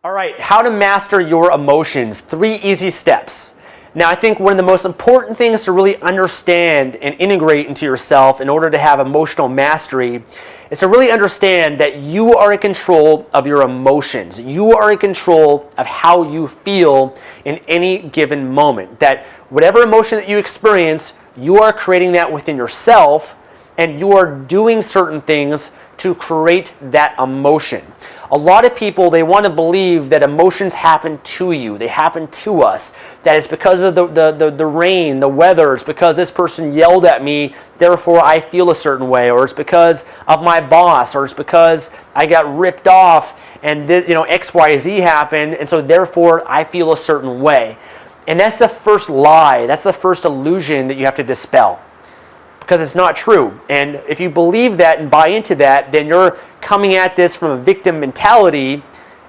All right, how to master your emotions. 3 easy steps. Now, I think one of the most important things to really understand and integrate into yourself in order to have emotional mastery is to really understand that you are in control of your emotions. You are in control of how you feel in any given moment. That whatever emotion that you experience, you are creating that within yourself, and you are doing certain things to create that emotion. A lot of people, they want to believe that emotions happen to you. They happen to us. That it's because of the rain, the weather. It's because this person yelled at me, therefore I feel a certain way. Or it's because of my boss. Or it's because I got ripped off and X, Y, Z happened, and so therefore I feel a certain way. And that's the first lie. That's the first illusion that you have to dispel. Because it's not true. And if you believe that and buy into that, then you're coming at this from a victim mentality,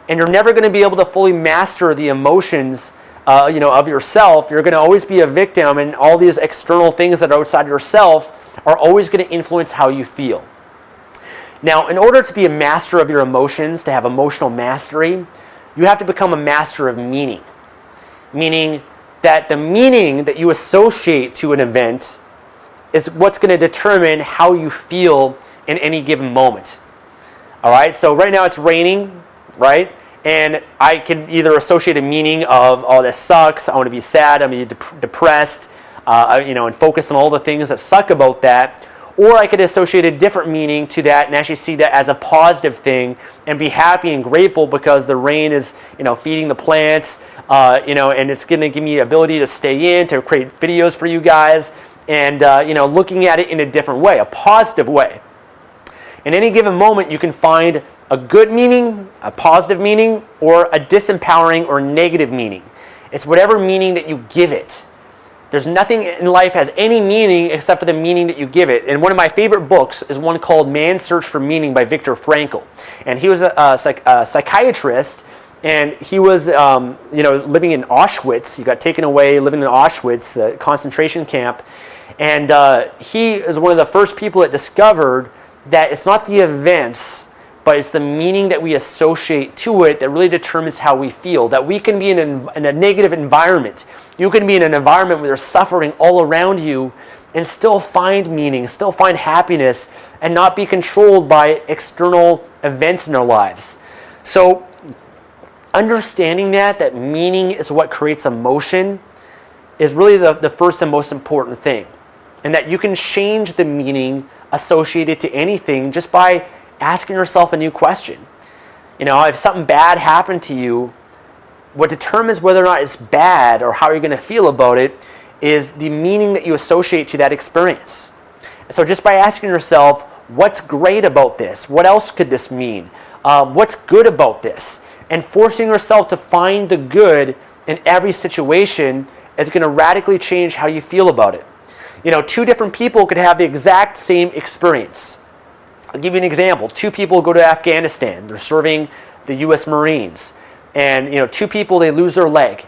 and you're never going to be able to fully master the emotions of yourself. You're going to always be a victim, and all these external things that are outside yourself are always going to influence how you feel. Now, in order to be a master of your emotions, to have emotional mastery, you have to become a master of meaning. Meaning that the meaning that you associate to an event is what's going to determine how you feel in any given moment. All right, so right now it's raining, right? And I can either associate a meaning of, oh, this sucks, I want to be sad, I'm going to be depressed, and focus on all the things that suck about that. Or I could associate a different meaning to that and actually see that as a positive thing and be happy and grateful because the rain is, feeding the plants, and it's going to give me the ability to stay in, to create videos for you guys, and looking at it in a different way, a positive way. In any given moment, you can find a good meaning, a positive meaning, or a disempowering or negative meaning. It's whatever meaning that you give it. There's nothing in life has any meaning except for the meaning that you give it. And one of my favorite books is one called Man's Search for Meaning by Viktor Frankl. And he was a psychiatrist, and he was living in Auschwitz. He got taken away, living in Auschwitz, the concentration camp. And he is one of the first people that discovered that it's not the events, but it's the meaning that we associate to it that really determines how we feel. That we can be in a negative environment. You can be in an environment where there's suffering all around you and still find meaning, still find happiness, and not be controlled by external events in our lives. So understanding that meaning is what creates emotion is really the first and most important thing. And that you can change the meaning associated to anything just by asking yourself a new question. If something bad happened to you, what determines whether or not it's bad or how you're going to feel about it is the meaning that you associate to that experience. And so just by asking yourself, what's great about this? What else could this mean? What's good about this? And forcing yourself to find the good in every situation is going to radically change how you feel about it. 2 different people could have the exact same experience. I'll give you an example. 2 people go to Afghanistan. They're serving the U.S. Marines. And, 2 people, they lose their leg,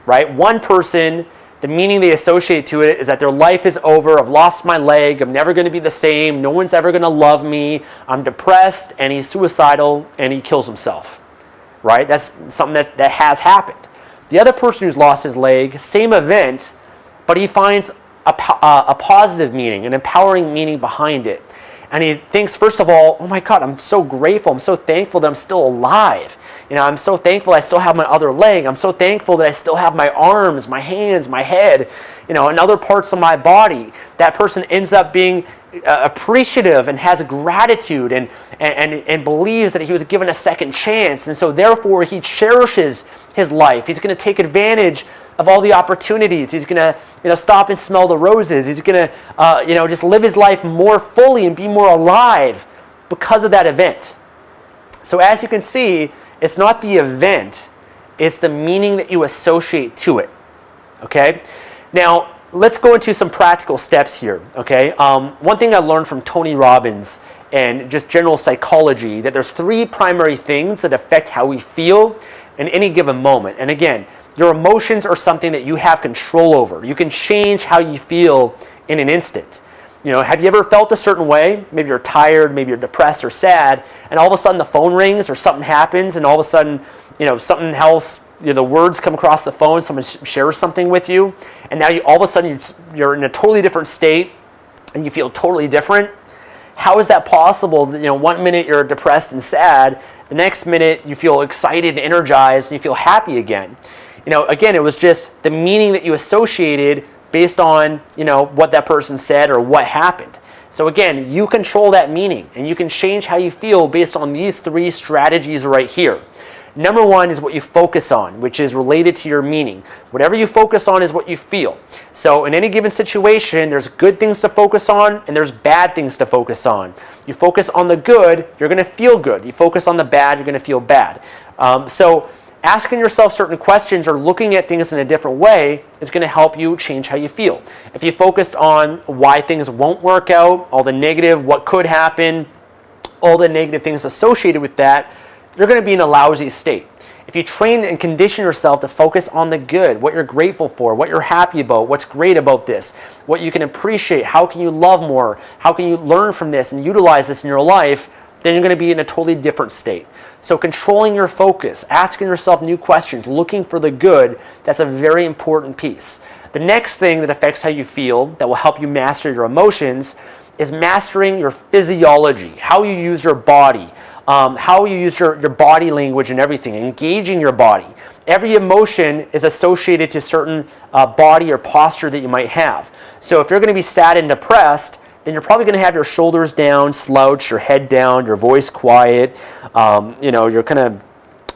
right? One person, the meaning they associate to it is that their life is over. I've lost my leg. I'm never going to be the same. No one's ever going to love me. I'm depressed, and he's suicidal, and he kills himself, right? That's something that has happened. The other person who's lost his leg, same event, but he finds a positive meaning, an empowering meaning behind it. And he thinks, first of all, oh my God, I'm so grateful. I'm so thankful that I'm still alive. I'm so thankful I still have my other leg. I'm so thankful that I still have my arms, my hands, my head, and other parts of my body. That person ends up being appreciative and has gratitude and believes that he was given a second chance. And so therefore he cherishes his life. He's going to take advantage of all the opportunities. He's going to stop and smell the roses. He's going to just live his life more fully and be more alive because of that event. So as you can see, it's not the event, it's the meaning that you associate to it. Okay? Now, let's go into some practical steps here. Okay? One thing I learned from Tony Robbins and just general psychology, that there's 3 primary things that affect how we feel in any given moment. And again, your emotions are something that you have control over. You can change how you feel in an instant. Have you ever felt a certain way? Maybe you're tired, maybe you're depressed or sad, and all of a sudden the phone rings or something happens, and all of a sudden, something else, the words come across the phone, someone shares something with you, and now all of a sudden you're in a totally different state, and you feel totally different. How is that possible? 1 minute you're depressed and sad, the next minute you feel excited and energized, and you feel happy again. Again, it was just the meaning that you associated based on, what that person said or what happened. So again, you control that meaning, and you can change how you feel based on these 3 strategies right here. Number 1 is what you focus on, which is related to your meaning. Whatever you focus on is what you feel. So in any given situation, there's good things to focus on and there's bad things to focus on. You focus on the good, you're going to feel good. You focus on the bad, you're going to feel bad. So asking yourself certain questions or looking at things in a different way is going to help you change how you feel. If you focused on why things won't work out, all the negative, what could happen, all the negative things associated with that, you're going to be in a lousy state. If you train and condition yourself to focus on the good, what you're grateful for, what you're happy about, what's great about this, what you can appreciate, how can you love more, how can you learn from this and utilize this in your life, then you're going to be in a totally different state. So controlling your focus, asking yourself new questions, looking for the good, that's a very important piece. The next thing that affects how you feel, that will help you master your emotions, is mastering your physiology, how you use your body, how you use your body language and everything, engaging your body. Every emotion is associated to certain body or posture that you might have. So if you're going to be sad and depressed, then you're probably going to have your shoulders down, slouched, your head down, your voice quiet, you're kind of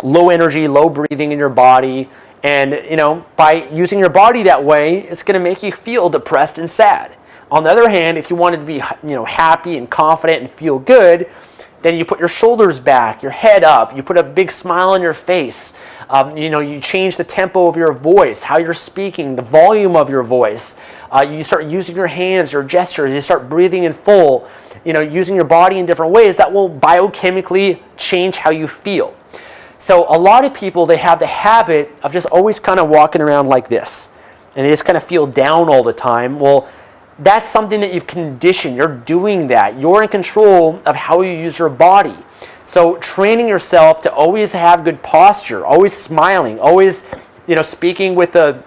low energy, low breathing in your body. And, by using your body that way, it's going to make you feel depressed and sad. On the other hand, if you wanted to be, happy and confident and feel good, then you put your shoulders back, your head up, you put a big smile on your face. You change the tempo of your voice, how you're speaking, the volume of your voice. You start using your hands, your gestures, you start breathing in full, using your body in different ways. That will biochemically change how you feel. So a lot of people, they have the habit of just always kind of walking around like this, and they just kind of feel down all the time. Well, that's something that you've conditioned. You're doing that. You're in control of how you use your body. So training yourself to always have good posture, always smiling, always, speaking with a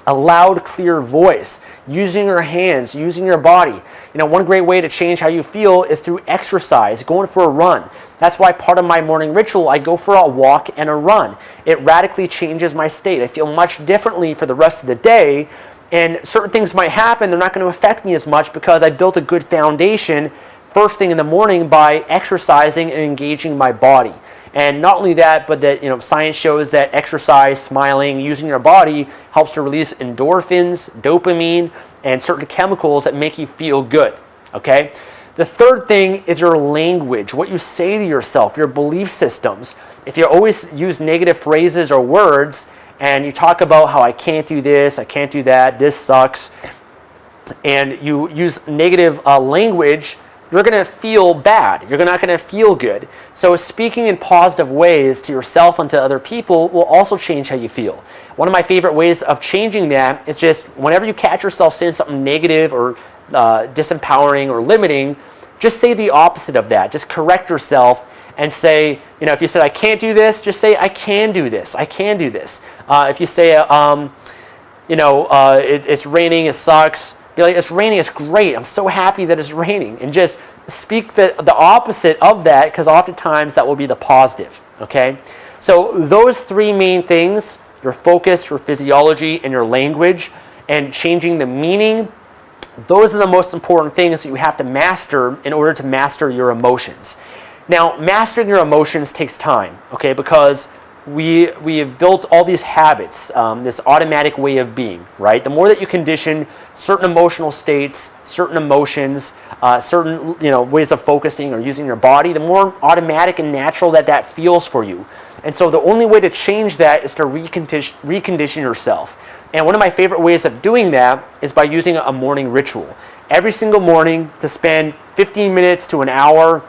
loud, clear voice, using your hands, using your body. One great way to change how you feel is through exercise, going for a run. That's why part of my morning ritual, I go for a walk and a run. It radically changes my state. I feel much differently for the rest of the day. And certain things might happen, they're not going to affect me as much because I built a good foundation first thing in the morning by exercising and engaging my body. And not only that, but that science shows that exercise, smiling, using your body helps to release endorphins, dopamine, and certain chemicals that make you feel good. Okay? The third thing is your language, what you say to yourself, your belief systems. If you always use negative phrases or words, and you talk about how I can't do this, I can't do that, this sucks, and you use negative language, you're going to feel bad. You're not going to feel good. So speaking in positive ways to yourself and to other people will also change how you feel. One of my favorite ways of changing that is just whenever you catch yourself saying something negative or disempowering or limiting, just say the opposite of that. Just correct yourself and say, if you said I can't do this, just say I can do this. I can do this. If you say, it's raining, it sucks, be like, it's raining, it's great. I'm so happy that it's raining. And just speak the opposite of that, because oftentimes that will be the positive. Okay? So those 3 main things, your focus, your physiology, and your language, and changing the meaning, those are the most important things that you have to master in order to master your emotions. Now, mastering your emotions takes time, okay, because we have built all these habits, this automatic way of being, right? The more that you condition certain emotional states, certain emotions, certain ways of focusing or using your body, the more automatic and natural that feels for you. And so the only way to change that is to recondition yourself. And one of my favorite ways of doing that is by using a morning ritual. Every single morning to spend 15 minutes to an hour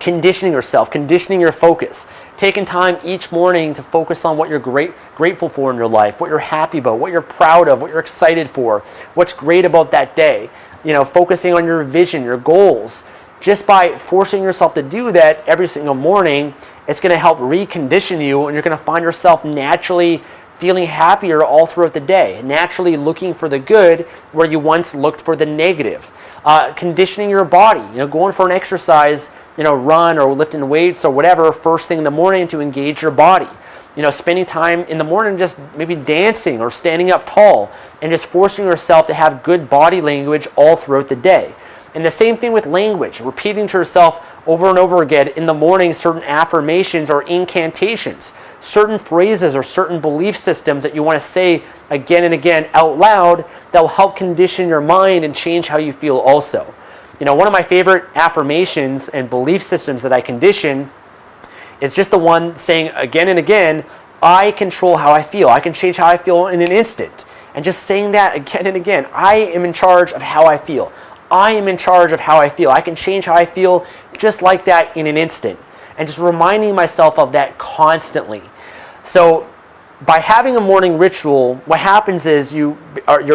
conditioning yourself, conditioning your focus, taking time each morning to focus on what you're grateful for in your life, what you're happy about, what you're proud of, what you're excited for, what's great about that day. focusing on your vision, your goals. Just by forcing yourself to do that every single morning, it's going to help recondition you, and you're going to find yourself naturally feeling happier all throughout the day, naturally looking for the good where you once looked for the negative. Conditioning your body, going for an exercise, run or lifting weights or whatever first thing in the morning to engage your body. Spending time in the morning just maybe dancing or standing up tall and just forcing yourself to have good body language all throughout the day. And the same thing with language, repeating to yourself over and over again in the morning certain affirmations or incantations, certain phrases or certain belief systems that you want to say again and again out loud that will help condition your mind and change how you feel also. One of my favorite affirmations and belief systems that I condition is just the one saying again and again, I control how I feel. I can change how I feel in an instant. And just saying that again and again, I am in charge of how I feel. I am in charge of how I feel. I can change how I feel just like that in an instant. And just reminding myself of that constantly. So by having a morning ritual, what happens is you're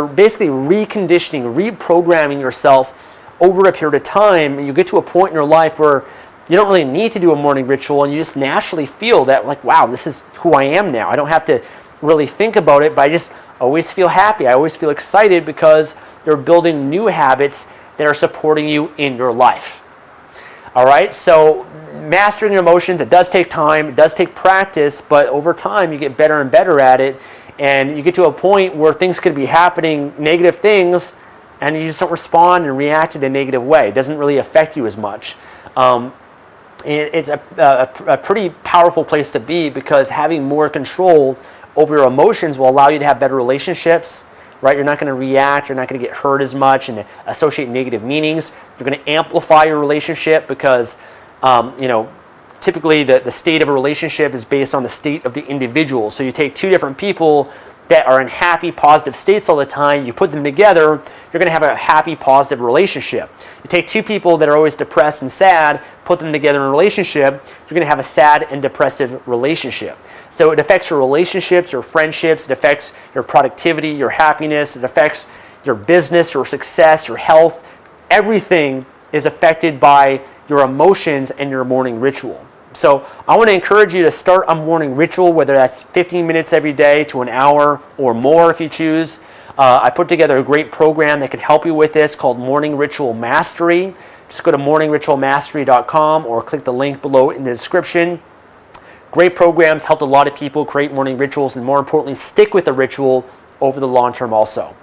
basically reconditioning, reprogramming yourself over a period of time, and you get to a point in your life where you don't really need to do a morning ritual, and you just naturally feel that, like, wow, this is who I am now. I don't have to really think about it, but I just always feel happy. I always feel excited because you're building new habits that are supporting you in your life. All right, so mastering your emotions, it does take time, it does take practice, but over time you get better and better at it, and you get to a point where things could be happening, negative things, and you just don't respond and react in a negative way. It doesn't really affect you as much. It's a pretty powerful place to be, because having more control over your emotions will allow you to have better relationships, right? You're not going to react, you're not going to get hurt as much and associate negative meanings. You're going to amplify your relationship because, typically the state of a relationship is based on the state of the individual. So you take two different people that are in happy, positive states all the time, you put them together, you're going to have a happy, positive relationship. You take two people that are always depressed and sad, put them together in a relationship, you're going to have a sad and depressive relationship. So it affects your relationships, your friendships, it affects your productivity, your happiness, it affects your business, your success, your health. Everything is affected by your emotions and your morning ritual. So I want to encourage you to start a morning ritual, whether that's 15 minutes every day to an hour or more if you choose. I put together a great program that can help you with this called Morning Ritual Mastery. Just go to morningritualmastery.com or click the link below in the description. Great programs, helped a lot of people create morning rituals, and more importantly, stick with the ritual over the long term also.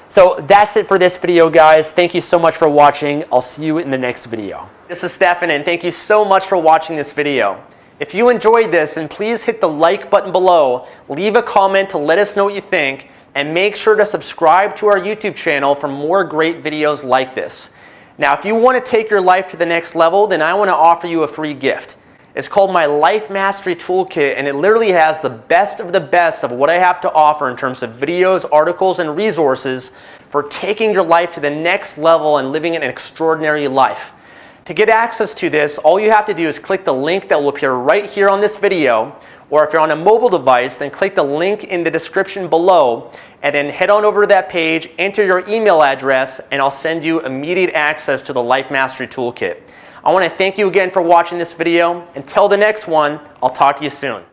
So that's it for this video, guys. Thank you so much for watching. I'll see you in the next video. This is Stefan, and thank you so much for watching this video. If you enjoyed this, then please hit the like button below, leave a comment to let us know what you think, and make sure to subscribe to our YouTube channel for more great videos like this. Now, if you want to take your life to the next level, then I want to offer you a free gift. It's called my Life Mastery Toolkit, and it literally has the best of what I have to offer in terms of videos, articles, and resources for taking your life to the next level and living an extraordinary life. To get access to this, all you have to do is click the link that will appear right here on this video, or if you're on a mobile device, then click the link in the description below, and then head on over to that page, enter your email address, and I'll send you immediate access to the Life Mastery Toolkit. I want to thank you again for watching this video. Until the next one, I'll talk to you soon.